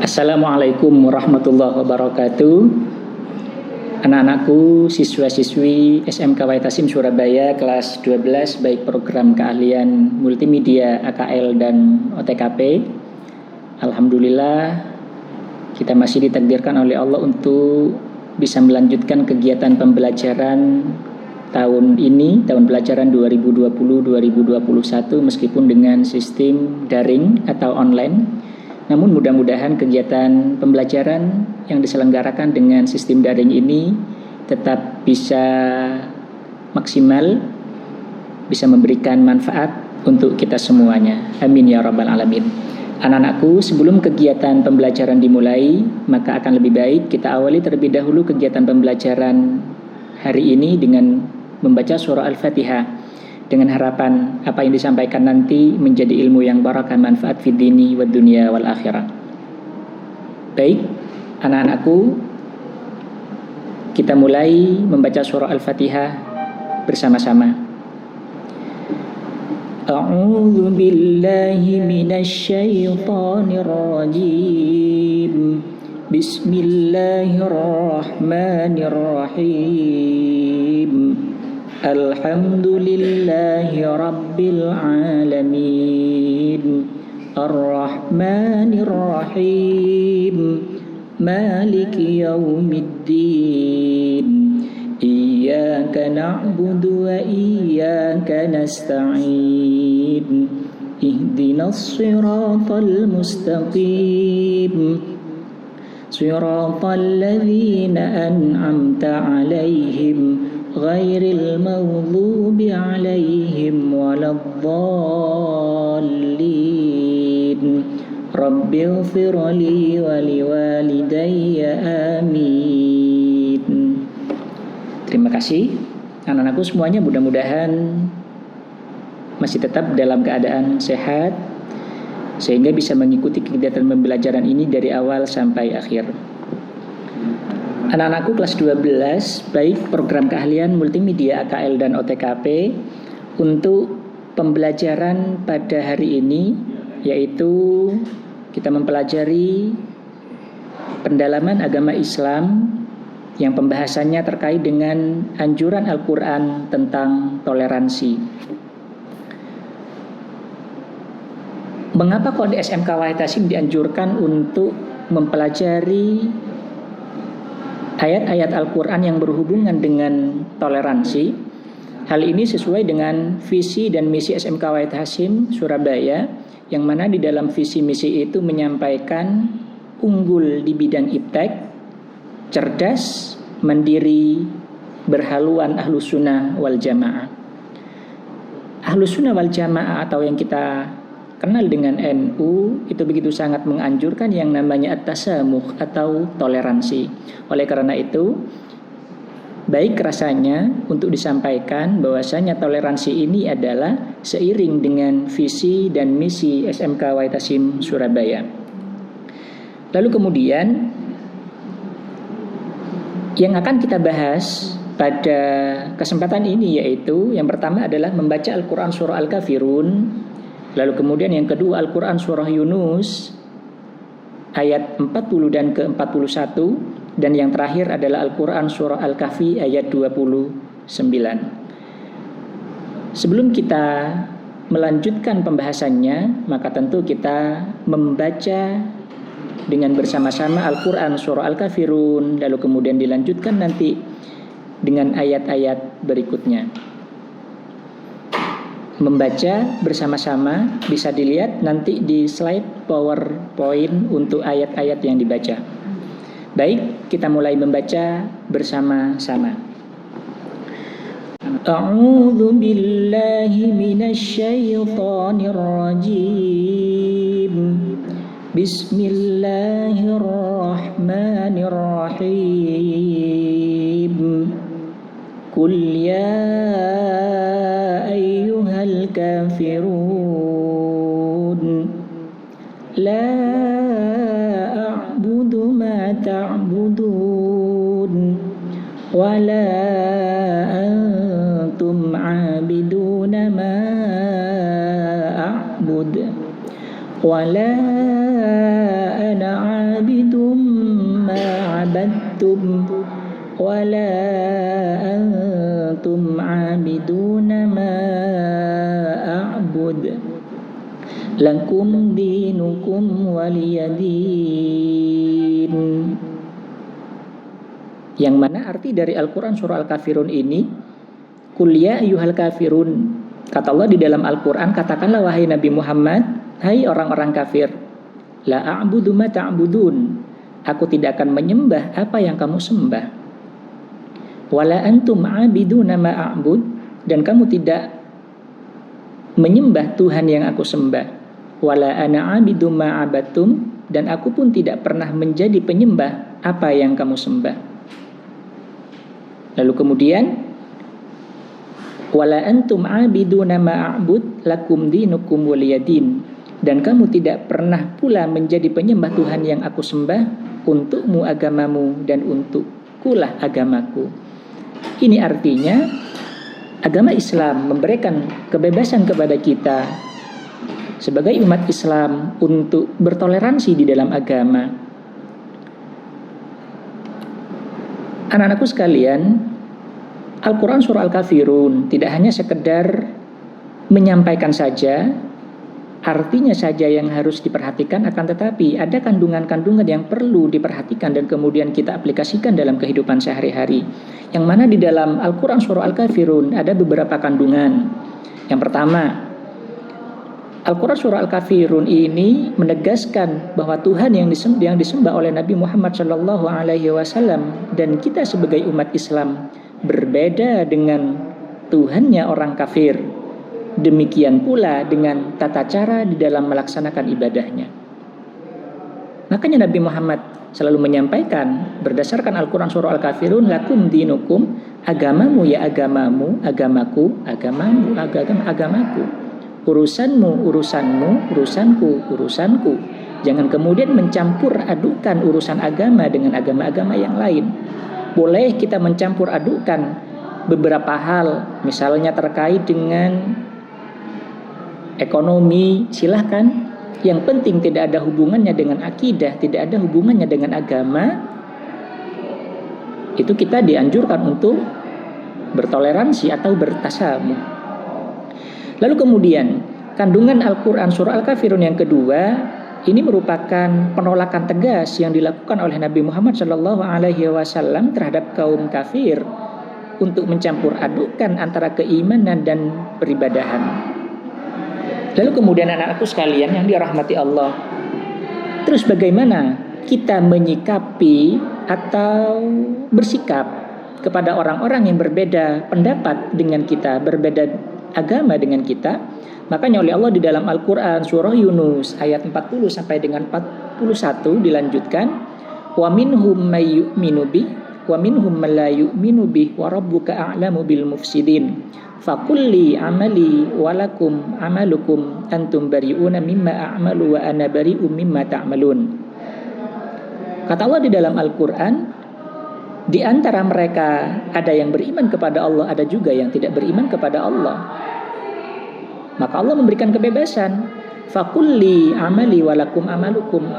Assalamualaikum warahmatullahi wabarakatuh. Anak-anakku, siswa-siswi SMK Waitasim Surabaya kelas 12 baik program keahlian multimedia AKL dan OTKP. Alhamdulillah kita masih ditakdirkan oleh Allah untuk bisa melanjutkan kegiatan pembelajaran tahun ini, tahun pelajaran 2020-2021 meskipun dengan sistem daring atau online. Namun mudah-mudahan kegiatan pembelajaran yang diselenggarakan dengan sistem daring ini tetap bisa maksimal, bisa memberikan manfaat untuk kita semuanya. Amin ya rabbal alamin. Anak-anakku, sebelum kegiatan pembelajaran dimulai, maka akan lebih baik kita awali terlebih dahulu kegiatan pembelajaran hari ini dengan membaca surah Al-Fatihah. Dengan harapan apa yang disampaikan nanti menjadi ilmu yang barakah, manfaat fid dini wad dunya wal akhirah. Baik, anak-anakku, kita mulai membaca surah Al-Fatihah bersama-sama. A'udzu billahi minasy syaithanir rajim. Bismillahirrahmanirrahim. Alhamdulillahi rabbil alamin. Ar-Rahmanir Rahim. Maliki yaumiddin. Iyyaka na'budu wa iyyaka nasta'in. Ihdinas siratal mustaqim. Siratal ladzina an'amta 'alaihim ghairil maghdubi 'alaihim waladdallin. Rabbighfirli wa liwalidayya amin. Terima kasih anak-anakku semuanya, mudah-mudahan masih tetap dalam keadaan sehat sehingga bisa mengikuti kegiatan pembelajaran ini dari awal sampai akhir. Anak-anakku kelas 12 baik program keahlian multimedia AKL dan OTKP, untuk pembelajaran pada hari ini yaitu kita mempelajari pendalaman agama Islam yang pembahasannya terkait dengan anjuran Al-Quran tentang toleransi. Mengapa kok di SMK Waitasim dianjurkan untuk mempelajari ayat-ayat Al-Quran yang berhubungan dengan toleransi? Hal ini sesuai dengan visi dan misi SMK Waitasim Surabaya, yang mana di dalam visi misi itu menyampaikan unggul di bidang iptek, cerdas, mandiri, berhaluan ahlus sunnah wal jamaah. Ahlus sunnah wal jamaah atau yang kita kenal dengan NU itu begitu sangat menganjurkan yang namanya at-tasamuh atau toleransi. Oleh karena itu, baik rasanya untuk disampaikan bahwasanya toleransi ini adalah seiring dengan visi dan misi SMK Waitasim Surabaya. Lalu kemudian yang akan kita bahas pada kesempatan ini yaitu yang pertama adalah membaca Al-Quran surah Al-Kafirun. Lalu kemudian yang kedua Al-Quran surah Yunus ayat 40 dan ke-41. Dan yang terakhir adalah Al-Quran surah Al-Kahfi ayat 29. Sebelum kita melanjutkan pembahasannya, maka tentu kita membaca dengan bersama-sama Al-Quran surah Al-Kafirun, lalu kemudian dilanjutkan nanti dengan ayat-ayat berikutnya. Membaca bersama-sama bisa dilihat nanti di slide PowerPoint untuk ayat-ayat yang dibaca. Baik, kita mulai membaca bersama-sama. A'udzu billahi minasy syaithanir rajim. Bismillahirrahmanirrahim. Qul ya ayyuhal kafirun la a'budu ma ta'budun wa la antum 'abiduna ma a'bud wa la ana abadtum wala antum abiduna ma a'bud lakum dinukum waliyadin. Yang mana arti dari Al-Quran surah Al-Kafirun ini, Qul ya ayyuhal kafirun, kata Allah di dalam Al-Quran, katakanlah wahai Nabi Muhammad, hai orang-orang kafir, la a'budu ma ta'budun, aku tidak akan menyembah apa yang kamu sembah, wala antum a'biduna ma a'bud, dan kamu tidak menyembah Tuhan yang aku sembah, wala ana a'bidu ma abattum, dan aku pun tidak pernah menjadi penyembah apa yang kamu sembah. Lalu kemudian wala antum a'biduna ma a'bud lakum dinukum waliyadin, dan kamu tidak pernah pula menjadi penyembah Tuhan yang aku sembah, untukmu agamamu dan untukkulah agamaku. Ini artinya agama Islam memberikan kebebasan kepada kita sebagai umat Islam untuk bertoleransi di dalam agama. Anak-anakku sekalian, Al-Quran surah Al-Kafirun tidak hanya sekedar menyampaikan saja, artinya saja yang harus diperhatikan, akan tetapi ada kandungan-kandungan yang perlu diperhatikan dan kemudian kita aplikasikan dalam kehidupan sehari-hari. Yang mana di dalam Al-Quran surah Al-Kafirun ada beberapa kandungan. Yang pertama, Al-Quran surah Al-Kafirun ini menegaskan bahwa Tuhan yang disembah oleh Nabi Muhammad SAW dan kita sebagai umat Islam berbeda dengan Tuhannya orang kafir. Demikian pula dengan tata cara di dalam melaksanakan ibadahnya. Makanya Nabi Muhammad selalu menyampaikan berdasarkan Al-Quran surah Al-Kafirun, lakum dinukum, agamamu ya agamamu, agamaku agamamu, agamaku, urusanmu urusanmu, urusanku urusanku. Jangan kemudian mencampur adukan urusan agama dengan agama-agama yang lain. Boleh kita mencampur adukan beberapa hal, misalnya terkait dengan ekonomi, silahkan. Yang penting tidak ada hubungannya dengan akidah, tidak ada hubungannya dengan agama. Itu kita dianjurkan untuk bertoleransi atau bertasamuh. Lalu kemudian kandungan Al-Quran surah Al-Kafirun yang kedua, ini merupakan penolakan tegas yang dilakukan oleh Nabi Muhammad SAW terhadap kaum kafir untuk mencampur adukan antara keimanan dan peribadahan. Lalu kemudian anak-anakku sekalian yang dirahmati Allah, terus bagaimana kita menyikapi atau bersikap kepada orang-orang yang berbeda pendapat dengan kita, berbeda agama dengan kita? Makanya oleh Allah di dalam Al-Quran surah Yunus ayat 40 sampai dengan 41 dilanjutkan, wa minhum may yu'minu bih wa minhum man la yu'minu bih wa rabbuka a'lamu bil mufsidin fakulli amali walakum amalukum antum bari'una mimma a'malu wa ana bari'um mimma ta'malun. Kata Allah di dalam Al-Quran, di antara mereka ada yang beriman kepada Allah, ada juga yang tidak beriman kepada Allah. Maka Allah memberikan kebebasan, fakulli amali walakum amalukum,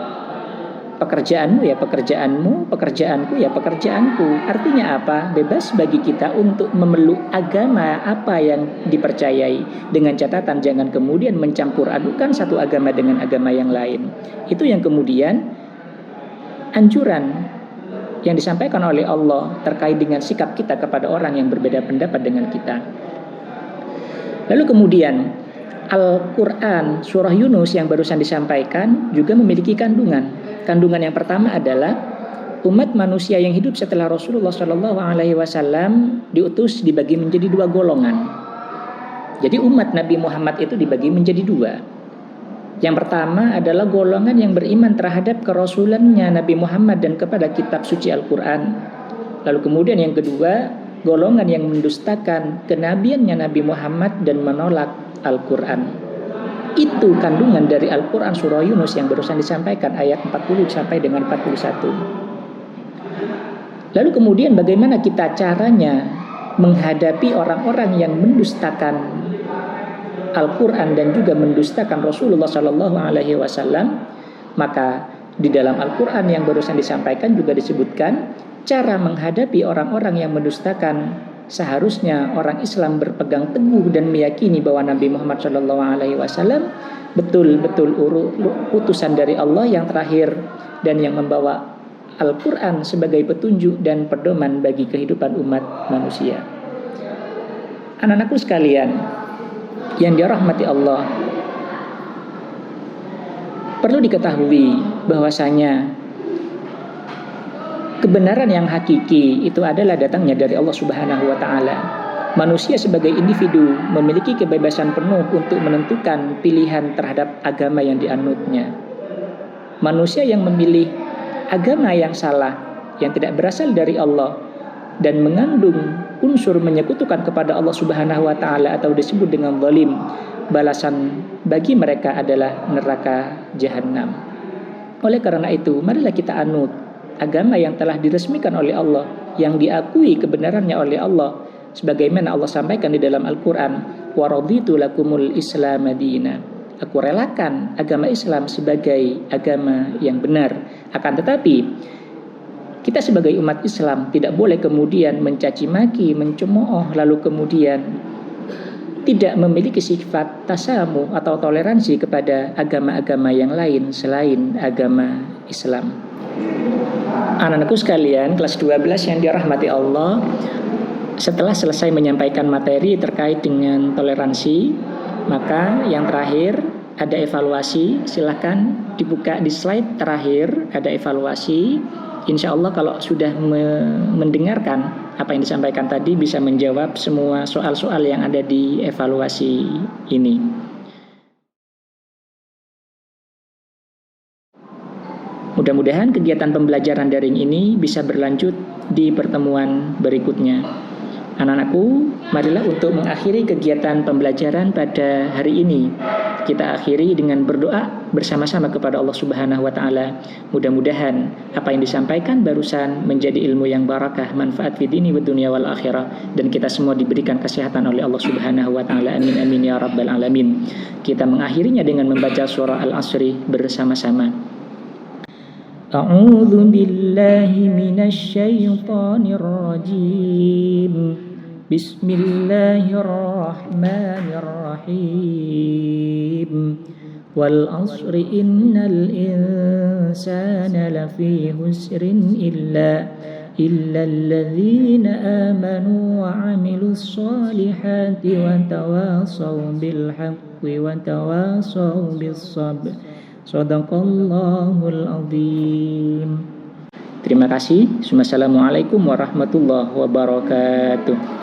pekerjaanmu ya pekerjaanmu, pekerjaanku ya pekerjaanku. Artinya apa? Bebas bagi kita untuk memeluk agama apa yang dipercayai, dengan catatan jangan kemudian mencampur adukan satu agama dengan agama yang lain. Itu yang kemudian anjuran yang disampaikan oleh Allah terkait dengan sikap kita kepada orang yang berbeda pendapat dengan kita. Lalu kemudian Al-Quran surah Yunus yang barusan disampaikan juga memiliki kandungan. Kandungan yang pertama adalah umat manusia yang hidup setelah Rasulullah SAW diutus dibagi menjadi dua golongan. Jadi umat Nabi Muhammad itu dibagi menjadi dua. Yang pertama adalah golongan yang beriman terhadap kerasulannya Nabi Muhammad dan kepada kitab suci Al-Quran. Lalu kemudian yang kedua, golongan yang mendustakan kenabiannya Nabi Muhammad dan menolak Al-Quran. Itu kandungan dari Al-Quran surah Yunus yang barusan disampaikan ayat 40 sampai dengan 41. Lalu kemudian bagaimana kita caranya menghadapi orang-orang yang mendustakan Al-Quran dan juga mendustakan Rasulullah SAW? Maka di dalam Al-Quran yang barusan disampaikan juga disebutkan, cara menghadapi orang-orang yang mendustakan, seharusnya orang Islam berpegang teguh dan meyakini bahwa Nabi Muhammad SAW betul-betul utusan dari Allah yang terakhir dan yang membawa Al-Quran sebagai petunjuk dan pedoman bagi kehidupan umat manusia. Anak-anakku sekalian yang dirahmati Allah, perlu diketahui bahwasanya kebenaran yang hakiki itu adalah datangnya dari Allah Subhanahu wa taala. Manusia sebagai individu memiliki kebebasan penuh untuk menentukan pilihan terhadap agama yang dianutnya. Manusia yang memilih agama yang salah, yang tidak berasal dari Allah dan mengandung unsur menyekutukan kepada Allah Subhanahu wa taala atau disebut dengan zalim, balasan bagi mereka adalah neraka jahanam. Oleh karena itu, marilah kita anut agama yang telah diresmikan oleh Allah, yang diakui kebenarannya oleh Allah, sebagaimana Allah sampaikan di dalam Al-Quran, wa raditu lakumul Islam madina. Aku relakan agama Islam sebagai agama yang benar. Akan tetapi kita sebagai umat Islam tidak boleh kemudian mencaci maki, mencemooh, lalu kemudian tidak memiliki sifat tasamuh atau toleransi kepada agama-agama yang lain selain agama Islam. Anak-anakku sekalian, kelas 12 yang dirahmati Allah, setelah selesai menyampaikan materi terkait dengan toleransi, maka yang terakhir ada evaluasi. Silahkan dibuka di slide terakhir, ada evaluasi. Insya Allah kalau sudah mendengarkan apa yang disampaikan tadi, bisa menjawab semua soal-soal yang ada di evaluasi ini. Mudah-mudahan kegiatan pembelajaran daring ini bisa berlanjut di pertemuan berikutnya. Anak-anakku, marilah untuk mengakhiri kegiatan pembelajaran pada hari ini, kita akhiri dengan berdoa bersama-sama kepada Allah Subhanahu wa taala. Mudah-mudahan apa yang disampaikan barusan menjadi ilmu yang barakah, manfaat fi dini wa dunya wal akhirah, dan kita semua diberikan kesehatan oleh Allah Subhanahu wa taala. Amin amin ya rabbal alamin. Kita mengakhirinya dengan membaca surah Al-Asri bersama-sama. A'udzu billahi minasy syaithanir rajim. Bismillahirrahmanirrahim. Wal 'asri innal insana lafi husrin illa alladzina amanu wa 'amilus solihati wa tawasaw bil haqqi wa tawasaw bis sabr. Shadaqallahul azim. Terima kasih. Wassalamualaikum warahmatullahi wabarakatuh.